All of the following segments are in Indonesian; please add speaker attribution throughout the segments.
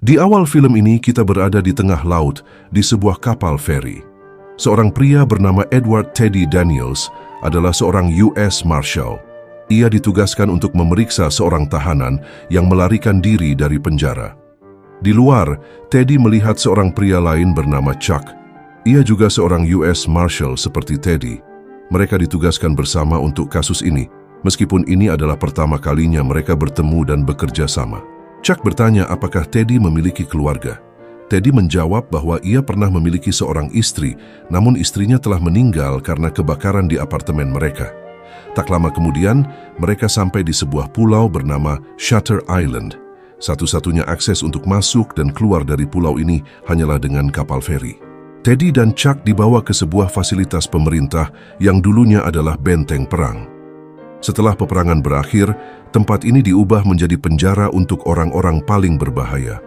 Speaker 1: Di awal film ini kita berada di tengah laut di sebuah kapal feri. Seorang pria bernama Edward Teddy Daniels adalah seorang US Marshal. Ia ditugaskan untuk memeriksa seorang tahanan yang melarikan diri dari penjara. Di luar, Teddy melihat seorang pria lain bernama Chuck. Ia juga seorang US Marshal seperti Teddy. Mereka ditugaskan bersama untuk kasus ini, meskipun ini adalah pertama kalinya mereka bertemu dan bekerja sama. Chuck bertanya apakah Teddy memiliki keluarga. Teddy menjawab bahwa ia pernah memiliki seorang istri, namun istrinya telah meninggal karena kebakaran di apartemen mereka. Tak lama kemudian, mereka sampai di sebuah pulau bernama Shutter Island. Satu-satunya akses untuk masuk dan keluar dari pulau ini hanyalah dengan kapal feri. Teddy dan Chuck dibawa ke sebuah fasilitas pemerintah yang dulunya adalah benteng perang. Setelah peperangan berakhir, tempat ini diubah menjadi penjara untuk orang-orang paling berbahaya.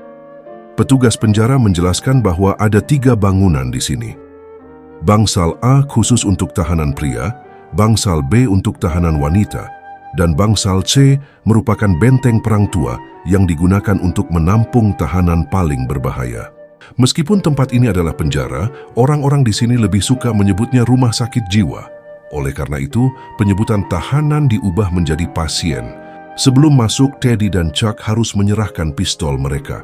Speaker 1: Petugas penjara menjelaskan bahwa ada 3 bangunan di sini. Bangsal A khusus untuk tahanan pria, bangsal B untuk tahanan wanita, dan bangsal C merupakan benteng perang tua yang digunakan untuk menampung tahanan paling berbahaya. Meskipun tempat ini adalah penjara, orang-orang di sini lebih suka menyebutnya rumah sakit jiwa. Oleh karena itu, penyebutan tahanan diubah menjadi pasien. Sebelum masuk, Teddy dan Chuck harus menyerahkan pistol mereka.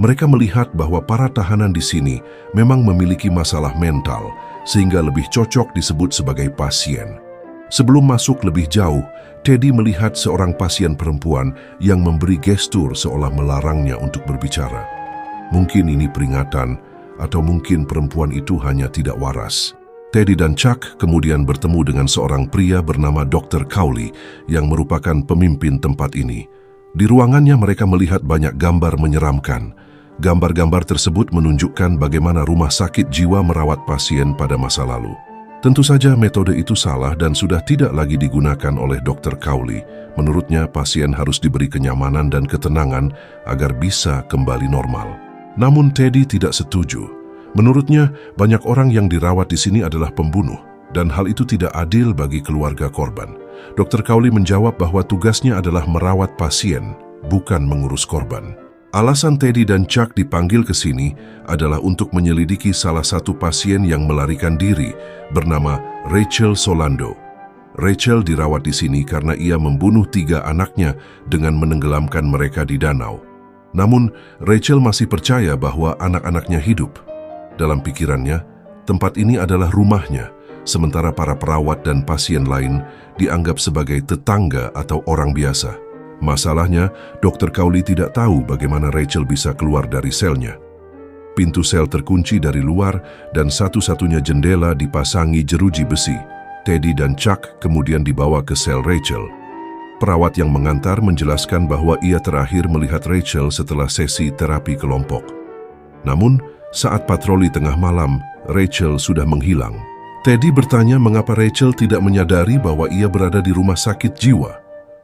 Speaker 1: Mereka melihat bahwa para tahanan di sini memang memiliki masalah mental, sehingga lebih cocok disebut sebagai pasien. Sebelum masuk lebih jauh, Teddy melihat seorang pasien perempuan yang memberi gestur seolah melarangnya untuk berbicara. Mungkin ini peringatan, atau mungkin perempuan itu hanya tidak waras. Teddy dan Chuck kemudian bertemu dengan seorang pria bernama Dr. Cowley yang merupakan pemimpin tempat ini. Di ruangannya mereka melihat banyak gambar menyeramkan. Gambar-gambar tersebut menunjukkan bagaimana rumah sakit jiwa merawat pasien pada masa lalu. Tentu saja metode itu salah dan sudah tidak lagi digunakan oleh Dr. Cowley. Menurutnya, pasien harus diberi kenyamanan dan ketenangan agar bisa kembali normal. Namun Teddy tidak setuju. Menurutnya, banyak orang yang dirawat di sini adalah pembunuh, dan hal itu tidak adil bagi keluarga korban. Dr. Cowley menjawab bahwa tugasnya adalah merawat pasien, bukan mengurus korban. Alasan Teddy dan Chuck dipanggil ke sini adalah untuk menyelidiki salah satu pasien yang melarikan diri bernama Rachel Solando. Rachel dirawat di sini karena ia membunuh 3 anaknya dengan menenggelamkan mereka di danau. Namun, Rachel masih percaya bahwa anak-anaknya hidup. Dalam pikirannya, tempat ini adalah rumahnya, sementara para perawat dan pasien lain dianggap sebagai tetangga atau orang biasa. Masalahnya, Dr. Cowley tidak tahu bagaimana Rachel bisa keluar dari selnya. Pintu sel terkunci dari luar dan satu-satunya jendela dipasangi jeruji besi. Teddy dan Chuck kemudian dibawa ke sel Rachel. Perawat yang mengantar menjelaskan bahwa ia terakhir melihat Rachel setelah sesi terapi kelompok. Namun, saat patroli tengah malam, Rachel sudah menghilang. Teddy bertanya mengapa Rachel tidak menyadari bahwa ia berada di rumah sakit jiwa.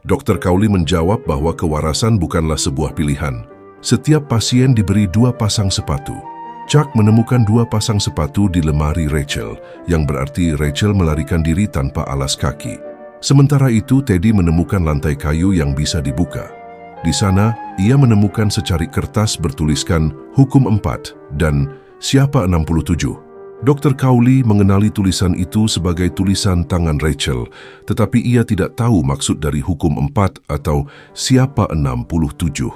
Speaker 1: Dr. Cowley menjawab bahwa kewarasan bukanlah sebuah pilihan. Setiap pasien diberi 2 pasang sepatu. Chuck menemukan 2 pasang sepatu di lemari Rachel, yang berarti Rachel melarikan diri tanpa alas kaki. Sementara itu, Teddy menemukan lantai kayu yang bisa dibuka. Di sana, ia menemukan secarik kertas bertuliskan Hukum 4 dan Siapa 67. Dr. Cowley mengenali tulisan itu sebagai tulisan tangan Rachel, tetapi ia tidak tahu maksud dari Hukum 4 atau Siapa 67.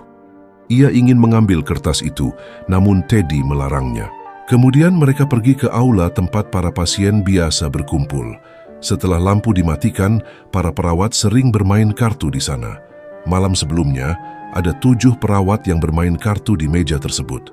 Speaker 1: Ia ingin mengambil kertas itu, namun Teddy melarangnya. Kemudian mereka pergi ke aula tempat para pasien biasa berkumpul. Setelah lampu dimatikan, para perawat sering bermain kartu di sana. Malam sebelumnya, ada 7 perawat yang bermain kartu di meja tersebut.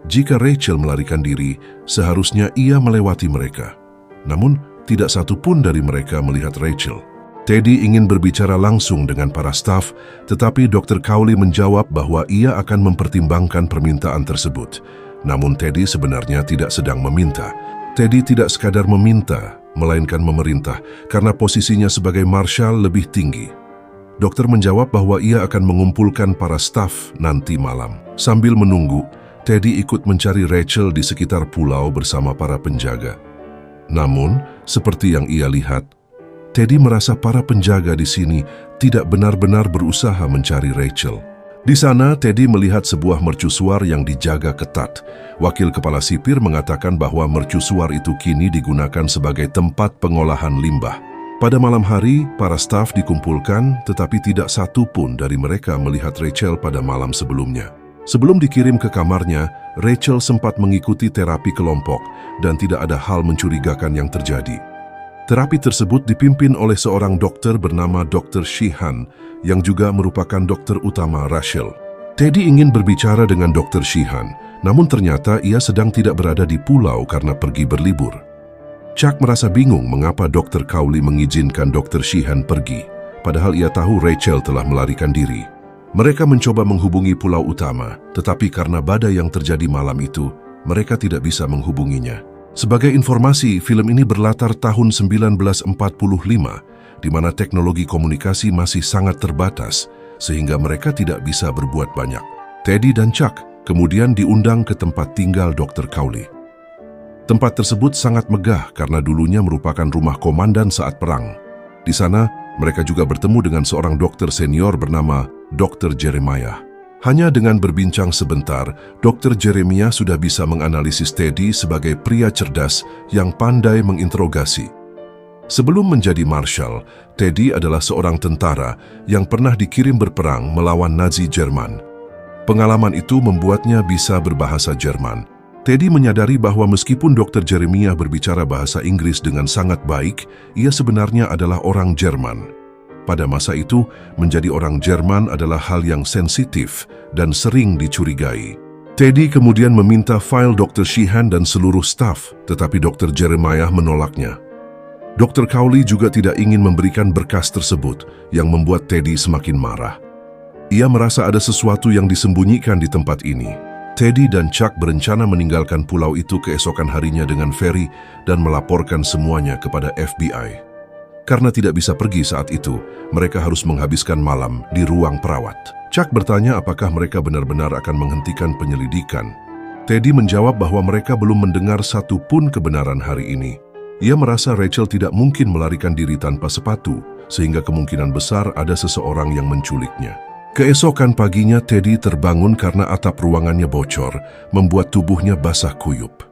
Speaker 1: Jika Rachel melarikan diri, seharusnya ia melewati mereka. Namun, tidak satu pun dari mereka melihat Rachel. Teddy ingin berbicara langsung dengan para staf, tetapi Dr. Cowley menjawab bahwa ia akan mempertimbangkan permintaan tersebut. Namun Teddy sebenarnya tidak sedang meminta. Teddy tidak sekadar meminta, melainkan memerintah, karena posisinya sebagai marshal lebih tinggi. Dokter menjawab bahwa ia akan mengumpulkan para staf nanti malam. Sambil menunggu, Teddy ikut mencari Rachel di sekitar pulau bersama para penjaga. Namun, seperti yang ia lihat, Teddy merasa para penjaga di sini tidak benar-benar berusaha mencari Rachel. Di sana, Teddy melihat sebuah mercusuar yang dijaga ketat. Wakil kepala sipir mengatakan bahwa mercusuar itu kini digunakan sebagai tempat pengolahan limbah. Pada malam hari, para staf dikumpulkan, tetapi tidak satu pun dari mereka melihat Rachel pada malam sebelumnya. Sebelum dikirim ke kamarnya, Rachel sempat mengikuti terapi kelompok dan tidak ada hal mencurigakan yang terjadi. Terapi tersebut dipimpin oleh seorang dokter bernama Dr. Sheehan yang juga merupakan dokter utama Rachel. Teddy ingin berbicara dengan Dr. Sheehan, namun ternyata ia sedang tidak berada di pulau karena pergi berlibur. Chuck merasa bingung mengapa Dr. Cowley mengizinkan Dr. Sheehan pergi, padahal ia tahu Rachel telah melarikan diri. Mereka mencoba menghubungi pulau utama, tetapi karena badai yang terjadi malam itu, mereka tidak bisa menghubunginya. Sebagai informasi, film ini berlatar tahun 1945, di mana teknologi komunikasi masih sangat terbatas, sehingga mereka tidak bisa berbuat banyak. Teddy dan Chuck kemudian diundang ke tempat tinggal Dr. Cowley. Tempat tersebut sangat megah karena dulunya merupakan rumah komandan saat perang. Di sana, mereka juga bertemu dengan seorang dokter senior bernama Dr. Jeremiah. Hanya dengan berbincang sebentar, Dr. Jeremiah sudah bisa menganalisis Teddy sebagai pria cerdas yang pandai menginterogasi. Sebelum menjadi marshal, Teddy adalah seorang tentara yang pernah dikirim berperang melawan Nazi Jerman. Pengalaman itu membuatnya bisa berbahasa Jerman. Teddy menyadari bahwa meskipun Dr. Jeremiah berbicara bahasa Inggris dengan sangat baik, ia sebenarnya adalah orang Jerman. Pada masa itu, menjadi orang Jerman adalah hal yang sensitif dan sering dicurigai. Teddy kemudian meminta file Dr. Sheehan dan seluruh staf, tetapi Dr. Jeremiah menolaknya. Dr. Cowley juga tidak ingin memberikan berkas tersebut, yang membuat Teddy semakin marah. Ia merasa ada sesuatu yang disembunyikan di tempat ini. Teddy dan Chuck berencana meninggalkan pulau itu keesokan harinya dengan feri dan melaporkan semuanya kepada FBI. Karena tidak bisa pergi saat itu, mereka harus menghabiskan malam di ruang perawat. Chuck bertanya apakah mereka benar-benar akan menghentikan penyelidikan. Teddy menjawab bahwa mereka belum mendengar satu pun kebenaran hari ini. Ia merasa Rachel tidak mungkin melarikan diri tanpa sepatu, sehingga kemungkinan besar ada seseorang yang menculiknya. Keesokan paginya, Teddy terbangun karena atap ruangannya bocor, membuat tubuhnya basah kuyup.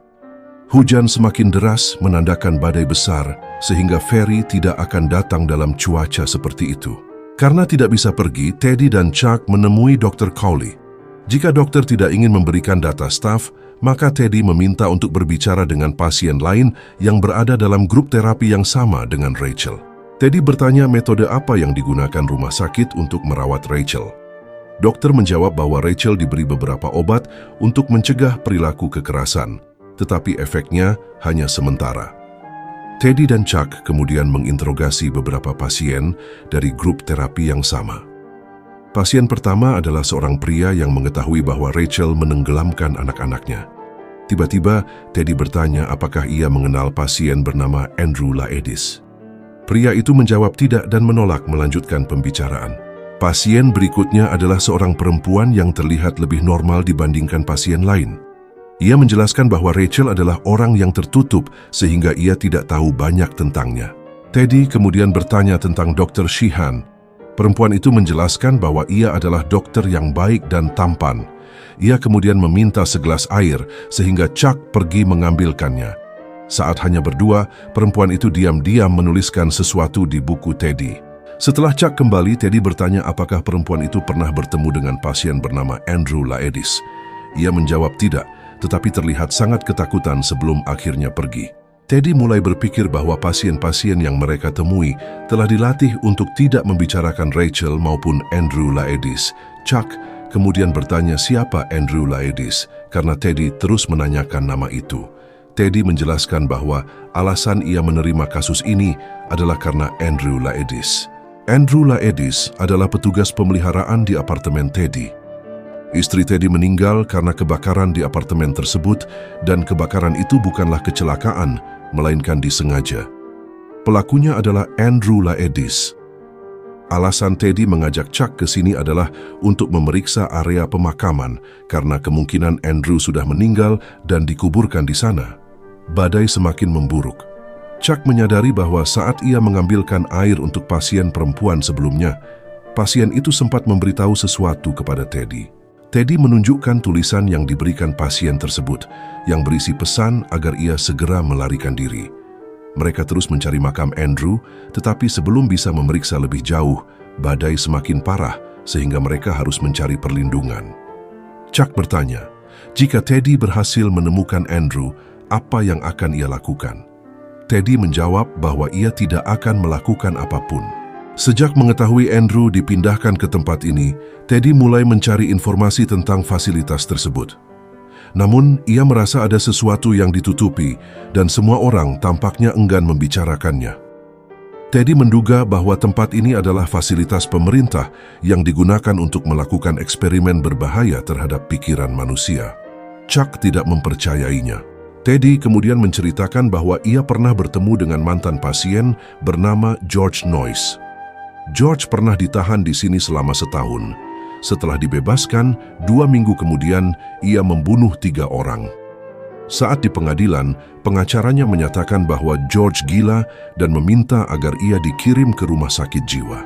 Speaker 1: Hujan semakin deras menandakan badai besar, sehingga feri tidak akan datang dalam cuaca seperti itu. Karena tidak bisa pergi, Teddy dan Chuck menemui Dr. Cowley. Jika dokter tidak ingin memberikan data staf, maka Teddy meminta untuk berbicara dengan pasien lain yang berada dalam grup terapi yang sama dengan Rachel. Teddy bertanya metode apa yang digunakan rumah sakit untuk merawat Rachel. Dokter menjawab bahwa Rachel diberi beberapa obat untuk mencegah perilaku kekerasan, tetapi efeknya hanya sementara. Teddy dan Chuck kemudian menginterogasi beberapa pasien dari grup terapi yang sama. Pasien pertama adalah seorang pria yang mengetahui bahwa Rachel menenggelamkan anak-anaknya. Tiba-tiba, Teddy bertanya apakah ia mengenal pasien bernama Andrew Laedis. Pria itu menjawab tidak dan menolak melanjutkan pembicaraan. Pasien berikutnya adalah seorang perempuan yang terlihat lebih normal dibandingkan pasien lain. Ia menjelaskan bahwa Rachel adalah orang yang tertutup sehingga ia tidak tahu banyak tentangnya. Teddy kemudian bertanya tentang Dr. Sheehan. Perempuan itu menjelaskan bahwa ia adalah dokter yang baik dan tampan. Ia kemudian meminta segelas air sehingga Chuck pergi mengambilkannya. Saat hanya berdua, perempuan itu diam-diam menuliskan sesuatu di buku Teddy. Setelah Chuck kembali, Teddy bertanya apakah perempuan itu pernah bertemu dengan pasien bernama Andrew Laedis. Ia menjawab tidak, tetapi terlihat sangat ketakutan sebelum akhirnya pergi. Teddy mulai berpikir bahwa pasien-pasien yang mereka temui telah dilatih untuk tidak membicarakan Rachel maupun Andrew Laedis. Chuck kemudian bertanya siapa Andrew Laedis karena Teddy terus menanyakan nama itu. Teddy menjelaskan bahwa alasan ia menerima kasus ini adalah karena Andrew Laedis. Andrew Laedis adalah petugas pemeliharaan di apartemen Teddy. Istri Teddy meninggal karena kebakaran di apartemen tersebut dan kebakaran itu bukanlah kecelakaan, melainkan disengaja. Pelakunya adalah Andrew Laedis. Alasan Teddy mengajak Chuck ke sini adalah untuk memeriksa area pemakaman karena kemungkinan Andrew sudah meninggal dan dikuburkan di sana. Badai semakin memburuk. Chuck menyadari bahwa saat ia mengambilkan air untuk pasien perempuan sebelumnya, pasien itu sempat memberitahu sesuatu kepada Teddy. Teddy menunjukkan tulisan yang diberikan pasien tersebut, yang berisi pesan agar ia segera melarikan diri. Mereka terus mencari makam Andrew, tetapi sebelum bisa memeriksa lebih jauh, badai semakin parah sehingga mereka harus mencari perlindungan. Chuck bertanya, jika Teddy berhasil menemukan Andrew, apa yang akan ia lakukan? Teddy menjawab bahwa ia tidak akan melakukan apapun. Sejak mengetahui Andrew dipindahkan ke tempat ini, Teddy mulai mencari informasi tentang fasilitas tersebut. Namun, ia merasa ada sesuatu yang ditutupi dan semua orang tampaknya enggan membicarakannya. Teddy menduga bahwa tempat ini adalah fasilitas pemerintah yang digunakan untuk melakukan eksperimen berbahaya terhadap pikiran manusia. Chuck tidak mempercayainya. Teddy kemudian menceritakan bahwa ia pernah bertemu dengan mantan pasien bernama George Noyce. George pernah ditahan di sini selama setahun. Setelah dibebaskan, 2 minggu kemudian, ia membunuh 3 orang. Saat di pengadilan, pengacaranya menyatakan bahwa George gila dan meminta agar ia dikirim ke rumah sakit jiwa.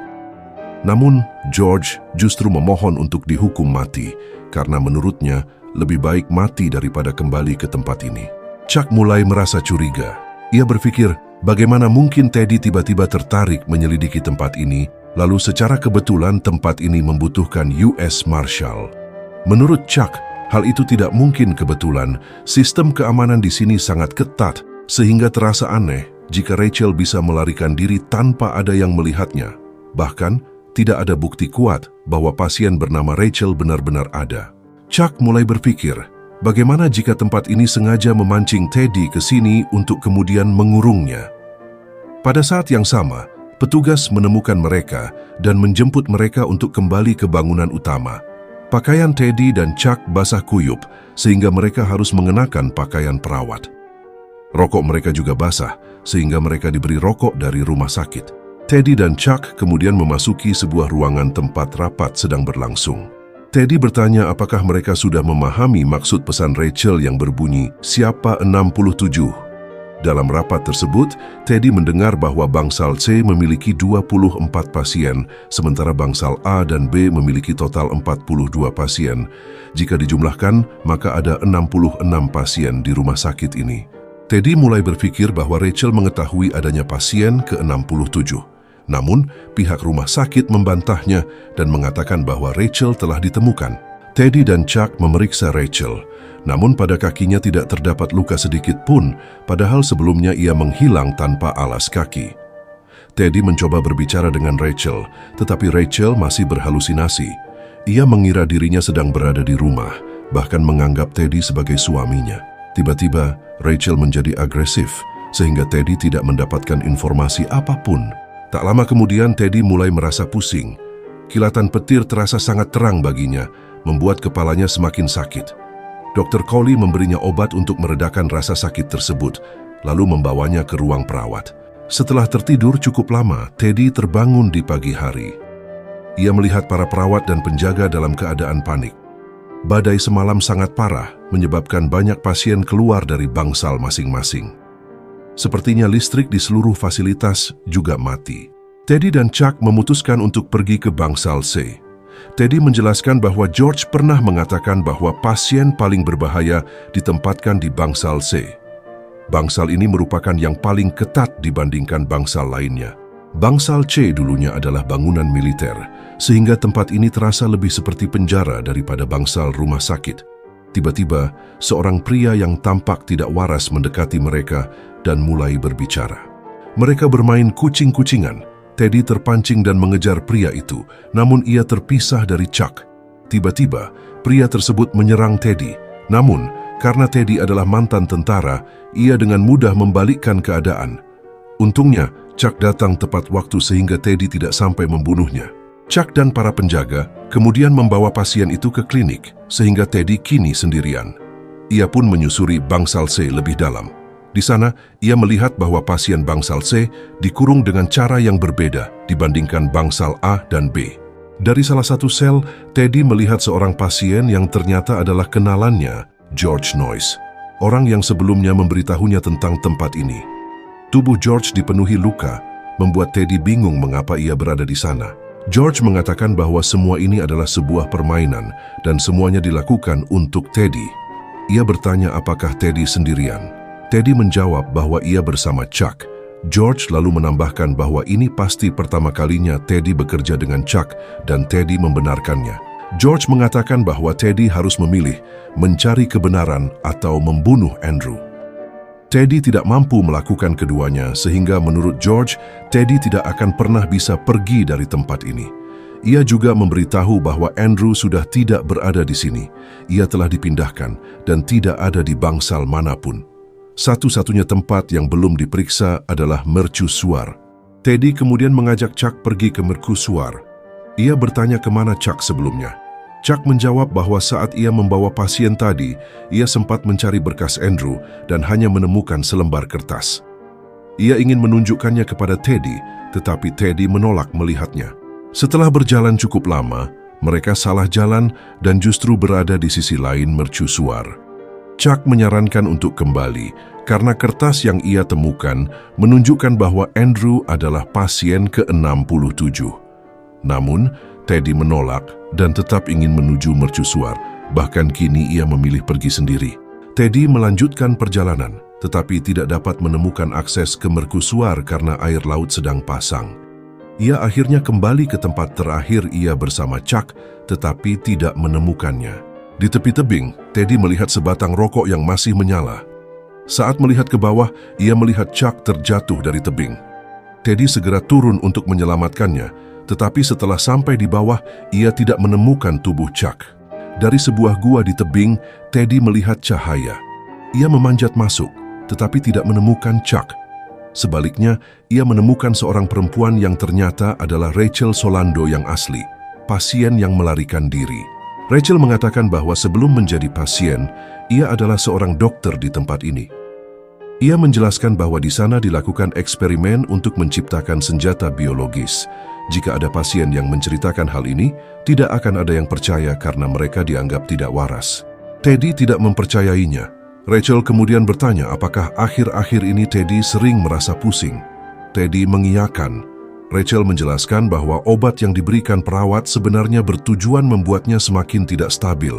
Speaker 1: Namun, George justru memohon untuk dihukum mati, karena menurutnya lebih baik mati daripada kembali ke tempat ini. Chuck mulai merasa curiga. Ia berpikir, bagaimana mungkin Teddy tiba-tiba tertarik menyelidiki tempat ini, lalu secara kebetulan tempat ini membutuhkan US Marshal. Menurut Chuck, hal itu tidak mungkin kebetulan. Sistem keamanan di sini sangat ketat, sehingga terasa aneh jika Rachel bisa melarikan diri tanpa ada yang melihatnya. Bahkan, tidak ada bukti kuat bahwa pasien bernama Rachel benar-benar ada. Chuck mulai berpikir, bagaimana jika tempat ini sengaja memancing Teddy ke sini untuk kemudian mengurungnya? Pada saat yang sama, petugas menemukan mereka dan menjemput mereka untuk kembali ke bangunan utama. Pakaian Teddy dan Chuck basah kuyup sehingga mereka harus mengenakan pakaian perawat. Rokok mereka juga basah sehingga mereka diberi rokok dari rumah sakit. Teddy dan Chuck kemudian memasuki sebuah ruangan tempat rapat sedang berlangsung. Teddy bertanya apakah mereka sudah memahami maksud pesan Rachel yang berbunyi, "Siapa 67?" Dalam rapat tersebut, Teddy mendengar bahwa bangsal C memiliki 24 pasien, sementara bangsal A dan B memiliki total 42 pasien. Jika dijumlahkan, maka ada 66 pasien di rumah sakit ini. Teddy mulai berpikir bahwa Rachel mengetahui adanya pasien ke-67. Namun, pihak rumah sakit membantahnya dan mengatakan bahwa Rachel telah ditemukan. Teddy dan Chuck memeriksa Rachel, namun pada kakinya tidak terdapat luka sedikit pun, padahal sebelumnya ia menghilang tanpa alas kaki. Teddy mencoba berbicara dengan Rachel, tetapi Rachel masih berhalusinasi. Ia mengira dirinya sedang berada di rumah, bahkan menganggap Teddy sebagai suaminya. Tiba-tiba, Rachel menjadi agresif, sehingga Teddy tidak mendapatkan informasi apapun. Tak lama kemudian Teddy mulai merasa pusing. Kilatan petir terasa sangat terang baginya, membuat kepalanya semakin sakit. Dr. Coley memberinya obat untuk meredakan rasa sakit tersebut, lalu membawanya ke ruang perawat. Setelah tertidur cukup lama, Teddy terbangun di pagi hari. Ia melihat para perawat dan penjaga dalam keadaan panik. Badai semalam sangat parah, menyebabkan banyak pasien keluar dari bangsal masing-masing. Sepertinya listrik di seluruh fasilitas juga mati. Teddy dan Chuck memutuskan untuk pergi ke bangsal C. Teddy menjelaskan bahwa George pernah mengatakan bahwa pasien paling berbahaya ditempatkan di bangsal C. Bangsal ini merupakan yang paling ketat dibandingkan bangsal lainnya. Bangsal C dulunya adalah bangunan militer, sehingga tempat ini terasa lebih seperti penjara daripada bangsal rumah sakit. Tiba-tiba, seorang pria yang tampak tidak waras mendekati mereka dan mulai berbicara. Mereka bermain kucing-kucingan. Teddy terpancing dan mengejar pria itu, namun ia terpisah dari Chuck. Tiba-tiba, pria tersebut menyerang Teddy. Namun, karena Teddy adalah mantan tentara, ia dengan mudah membalikkan keadaan. Untungnya, Chuck datang tepat waktu sehingga Teddy tidak sampai membunuhnya. Chuck dan para penjaga kemudian membawa pasien itu ke klinik, sehingga Teddy kini sendirian. Ia pun menyusuri bangsal C lebih dalam. Di sana, ia melihat bahwa pasien bangsal C dikurung dengan cara yang berbeda dibandingkan bangsal A dan B. Dari salah satu sel, Teddy melihat seorang pasien yang ternyata adalah kenalannya, George Noyce, orang yang sebelumnya memberitahunya tentang tempat ini. Tubuh George dipenuhi luka, membuat Teddy bingung mengapa ia berada di sana. George mengatakan bahwa semua ini adalah sebuah permainan dan semuanya dilakukan untuk Teddy. Ia bertanya apakah Teddy sendirian. Teddy menjawab bahwa ia bersama Chuck. George lalu menambahkan bahwa ini pasti pertama kalinya Teddy bekerja dengan Chuck dan Teddy membenarkannya. George mengatakan bahwa Teddy harus memilih mencari kebenaran atau membunuh Andrew. Teddy tidak mampu melakukan keduanya sehingga menurut George, Teddy tidak akan pernah bisa pergi dari tempat ini. Ia juga memberitahu bahwa Andrew sudah tidak berada di sini. Ia telah dipindahkan dan tidak ada di bangsal manapun. Satu-satunya tempat yang belum diperiksa adalah mercusuar. Teddy kemudian mengajak Chuck pergi ke mercusuar. Ia bertanya kemana Chuck sebelumnya. Chuck menjawab bahwa saat ia membawa pasien tadi, ia sempat mencari berkas Andrew dan hanya menemukan selembar kertas. Ia ingin menunjukkannya kepada Teddy, tetapi Teddy menolak melihatnya. Setelah berjalan cukup lama, mereka salah jalan dan justru berada di sisi lain mercusuar. Chuck menyarankan untuk kembali karena kertas yang ia temukan menunjukkan bahwa Andrew adalah pasien ke-67. Namun, Teddy menolak dan tetap ingin menuju mercusuar, bahkan kini ia memilih pergi sendiri. Teddy melanjutkan perjalanan, tetapi tidak dapat menemukan akses ke mercusuar karena air laut sedang pasang. Ia akhirnya kembali ke tempat terakhir ia bersama Chuck, tetapi tidak menemukannya. Di tepi tebing, Teddy melihat sebatang rokok yang masih menyala. Saat melihat ke bawah, ia melihat Chuck terjatuh dari tebing. Teddy segera turun untuk menyelamatkannya, tetapi setelah sampai di bawah, ia tidak menemukan tubuh Chuck. Dari sebuah gua di tebing, Teddy melihat cahaya. Ia memanjat masuk, tetapi tidak menemukan Chuck. Sebaliknya, ia menemukan seorang perempuan yang ternyata adalah Rachel Solando yang asli, pasien yang melarikan diri. Rachel mengatakan bahwa sebelum menjadi pasien, ia adalah seorang dokter di tempat ini. Ia menjelaskan bahwa di sana dilakukan eksperimen untuk menciptakan senjata biologis. Jika ada pasien yang menceritakan hal ini, tidak akan ada yang percaya karena mereka dianggap tidak waras. Teddy tidak mempercayainya. Rachel kemudian bertanya apakah akhir-akhir ini Teddy sering merasa pusing. Teddy mengiyakan. Rachel menjelaskan bahwa obat yang diberikan perawat sebenarnya bertujuan membuatnya semakin tidak stabil,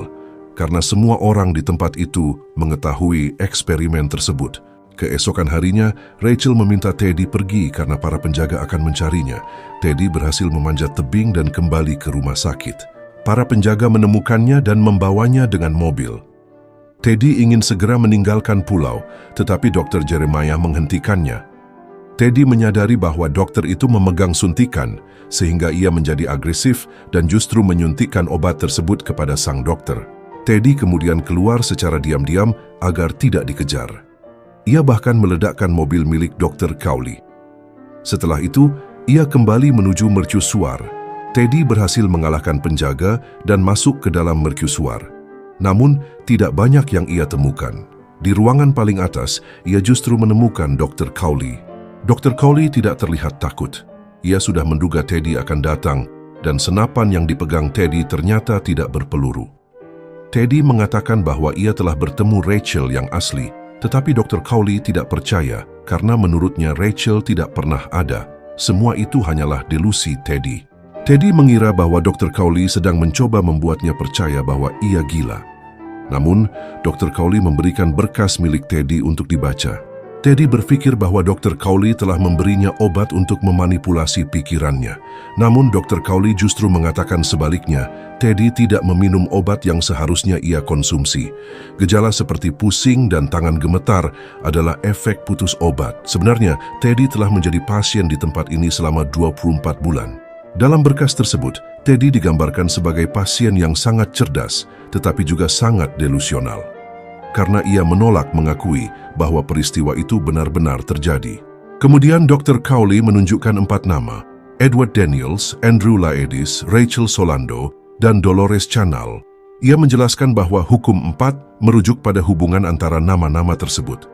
Speaker 1: karena semua orang di tempat itu mengetahui eksperimen tersebut. Keesokan harinya, Rachel meminta Teddy pergi karena para penjaga akan mencarinya. Teddy berhasil memanjat tebing dan kembali ke rumah sakit. Para penjaga menemukannya dan membawanya dengan mobil. Teddy ingin segera meninggalkan pulau, tetapi Dr. Jeremiah menghentikannya. Teddy menyadari bahwa dokter itu memegang suntikan, sehingga ia menjadi agresif dan justru menyuntikkan obat tersebut kepada sang dokter. Teddy kemudian keluar secara diam-diam agar tidak dikejar. Ia bahkan meledakkan mobil milik Dr. Cowley. Setelah itu, ia kembali menuju mercusuar. Teddy berhasil mengalahkan penjaga dan masuk ke dalam mercusuar. Namun, tidak banyak yang ia temukan. Di ruangan paling atas, ia justru menemukan Dr. Cowley. Dr. Cowley tidak terlihat takut. Ia sudah menduga Teddy akan datang, dan senapan yang dipegang Teddy ternyata tidak berpeluru. Teddy mengatakan bahwa ia telah bertemu Rachel yang asli, tetapi Dr. Cowley tidak percaya karena menurutnya Rachel tidak pernah ada. Semua itu hanyalah delusi Teddy. Teddy mengira bahwa Dr. Cowley sedang mencoba membuatnya percaya bahwa ia gila. Namun, Dr. Cowley memberikan berkas milik Teddy untuk dibaca. Teddy berpikir bahwa Dr. Cowley telah memberinya obat untuk memanipulasi pikirannya. Namun Dr. Cowley justru mengatakan sebaliknya, Teddy tidak meminum obat yang seharusnya ia konsumsi. Gejala seperti pusing dan tangan gemetar adalah efek putus obat. Sebenarnya, Teddy telah menjadi pasien di tempat ini selama 24 bulan. Dalam berkas tersebut, Teddy digambarkan sebagai pasien yang sangat cerdas, tetapi juga sangat delusional. Karena ia menolak mengakui bahwa peristiwa itu benar-benar terjadi. Kemudian Dr. Cowley menunjukkan 4 nama, Edward Daniels, Andrew Laedis, Rachel Solando, dan Dolores Canal. Ia menjelaskan bahwa hukum 4 merujuk pada hubungan antara nama-nama tersebut.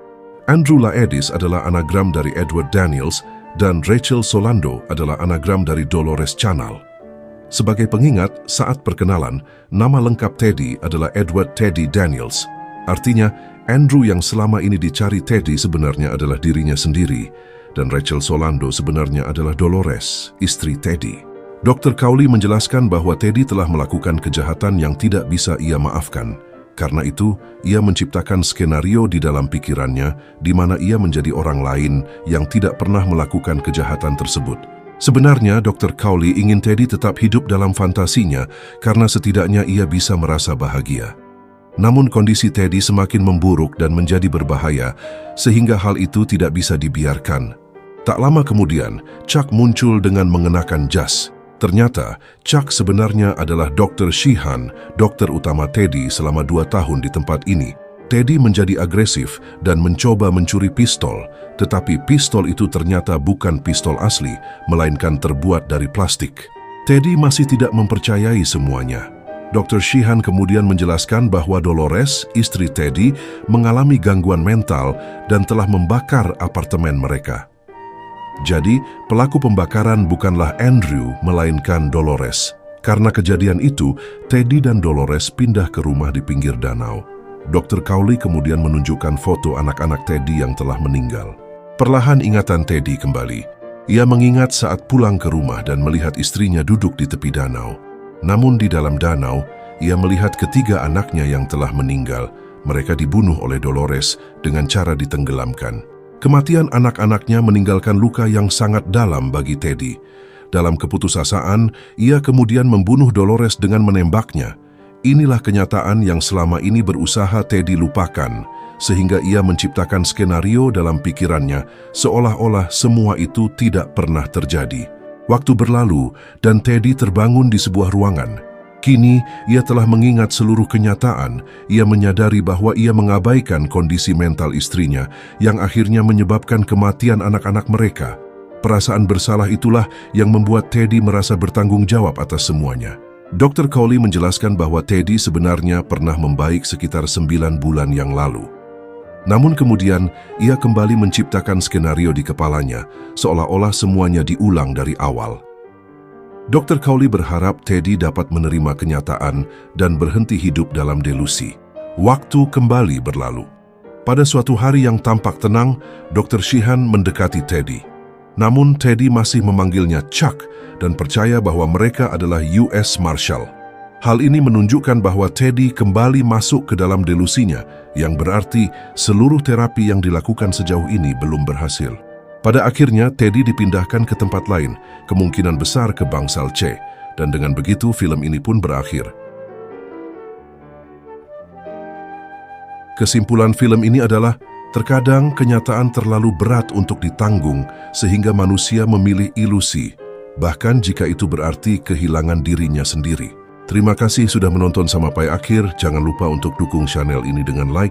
Speaker 1: Andrew Laedis adalah anagram dari Edward Daniels dan Rachel Solando adalah anagram dari Dolores Canal. Sebagai pengingat, saat perkenalan, nama lengkap Teddy adalah Edward Teddy Daniels. Artinya, Andrew yang selama ini dicari Teddy sebenarnya adalah dirinya sendiri, dan Rachel Solando sebenarnya adalah Dolores, istri Teddy. Dr. Cowley menjelaskan bahwa Teddy telah melakukan kejahatan yang tidak bisa ia maafkan. Karena itu, ia menciptakan skenario di dalam pikirannya di mana ia menjadi orang lain yang tidak pernah melakukan kejahatan tersebut. Sebenarnya, Dr. Cowley ingin Teddy tetap hidup dalam fantasinya karena setidaknya ia bisa merasa bahagia. Namun kondisi Teddy semakin memburuk dan menjadi berbahaya, sehingga hal itu tidak bisa dibiarkan. Tak lama kemudian, Chuck muncul dengan mengenakan jas. Ternyata, Chuck sebenarnya adalah Dr. Sheehan, dokter utama Teddy selama 2 tahun di tempat ini. Teddy menjadi agresif dan mencoba mencuri pistol, tetapi pistol itu ternyata bukan pistol asli, melainkan terbuat dari plastik. Teddy masih tidak mempercayai semuanya. Dr. Sheehan kemudian menjelaskan bahwa Dolores, istri Teddy, mengalami gangguan mental dan telah membakar apartemen mereka. Jadi, pelaku pembakaran bukanlah Andrew, melainkan Dolores. Karena kejadian itu, Teddy dan Dolores pindah ke rumah di pinggir danau. Dr. Cowley kemudian menunjukkan foto anak-anak Teddy yang telah meninggal. Perlahan ingatan Teddy kembali. Ia mengingat saat pulang ke rumah dan melihat istrinya duduk di tepi danau. Namun di dalam danau, ia melihat ketiga anaknya yang telah meninggal. Mereka dibunuh oleh Dolores dengan cara ditenggelamkan. Kematian anak-anaknya meninggalkan luka yang sangat dalam bagi Teddy. Dalam keputusasaan, ia kemudian membunuh Dolores dengan menembaknya. Inilah kenyataan yang selama ini berusaha Teddy lupakan, sehingga ia menciptakan skenario dalam pikirannya seolah-olah semua itu tidak pernah terjadi. Waktu berlalu dan Teddy terbangun di sebuah ruangan. Kini, ia telah mengingat seluruh kenyataan. Ia menyadari bahwa ia mengabaikan kondisi mental istrinya yang akhirnya menyebabkan kematian anak-anak mereka. Perasaan bersalah itulah yang membuat Teddy merasa bertanggung jawab atas semuanya. Dr. Cowley menjelaskan bahwa Teddy sebenarnya pernah membaik sekitar 9 bulan yang lalu. Namun kemudian, ia kembali menciptakan skenario di kepalanya, seolah-olah semuanya diulang dari awal. Dr. Cowley berharap Teddy dapat menerima kenyataan dan berhenti hidup dalam delusi. Waktu kembali berlalu. Pada suatu hari yang tampak tenang, Dr. Sheehan mendekati Teddy. Namun Teddy masih memanggilnya Chuck dan percaya bahwa mereka adalah US Marshal. Hal ini menunjukkan bahwa Teddy kembali masuk ke dalam delusinya, yang berarti seluruh terapi yang dilakukan sejauh ini belum berhasil. Pada akhirnya, Teddy dipindahkan ke tempat lain, kemungkinan besar ke bangsal C, dan dengan begitu film ini pun berakhir. Kesimpulan film ini adalah, terkadang kenyataan terlalu berat untuk ditanggung sehingga manusia memilih ilusi, bahkan jika itu berarti kehilangan dirinya sendiri. Terima kasih sudah menonton sampai akhir, jangan lupa untuk dukung channel ini dengan like,